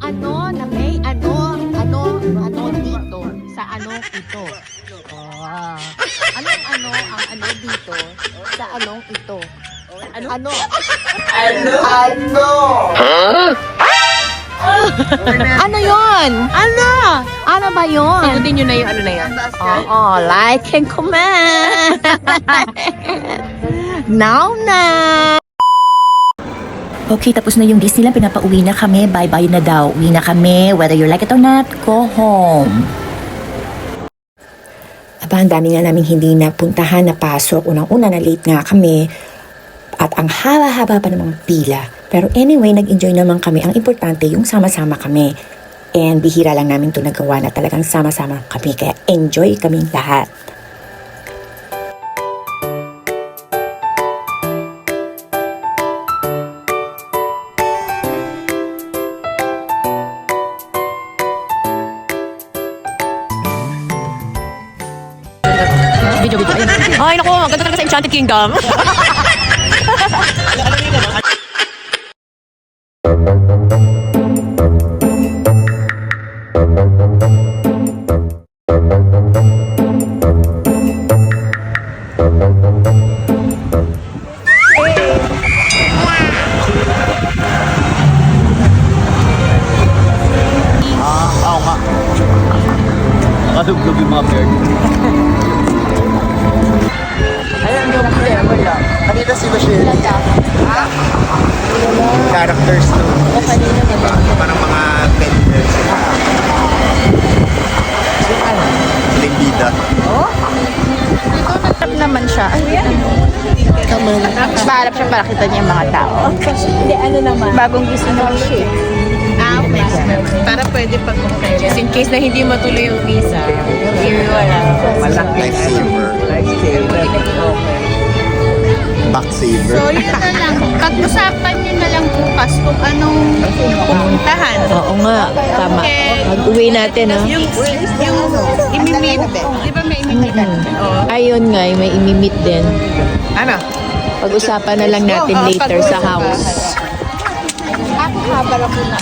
ano na may ano dito sa anong ito. Oh. Anong ang ano dito sa anong ito. Ano? Ano yun? Ano ba yun? Sagutin nyo na yung ano na yan. Oo, like and comment. Now na. Okay, tapos na yung Disneyland. Pinapauwi na kami. Bye-bye na daw. Uwi na kami. Whether you like it or not, go home. Aba, ang dami nga namin hindi napuntahan na pasok. Unang-una na late nga kami. At ang haba-haba pa namang pila. Pero anyway, nag-enjoy naman kami. Ang importante, yung sama-sama kami. And bihira lang namin ito nagawa na talagang sama-sama kami. Kaya enjoy kaming lahat. Video. Ay, naku, ang ganda talaga sa Enchanted Kingdom. Oo nga. Nakalublog yung mga bear. Ayan yung wala. Kanina si Michelle. Characters to. O kanina ba? Parang mga vendors sila. Lindida. Tap naman siya. Baharap siya para kita niya yung mga tao. Hindi, ano naman. Bagong gising na siya. Okay. Para pwede pag just in case na hindi matuloy yung visa. Hindi wala. Lifesaver. Backsaver. So, yun na lang. Pag-usapan nyo na lang bukas kung anong pupuntahan. Oo nga, tama. Pag-uwi natin, ha? Yung imimit. Di ba may imimit? Oo. Ayun nga, may imimit din. Ano? Pag-usapan na lang natin later sa house. Ako habal ako na.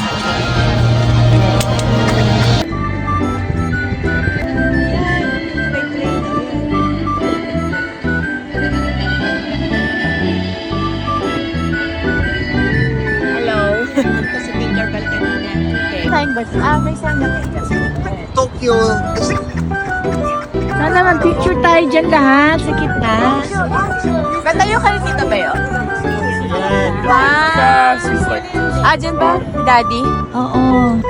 Hello. Kasi Tinkerbell kanina. Okay. Signboard. May signboard. Tokyo. Sana mag-picture tayo dyan lahat sa gitna. Natayo kayo dito ba yun? Wow! Dyan ba? Daddy? Oo.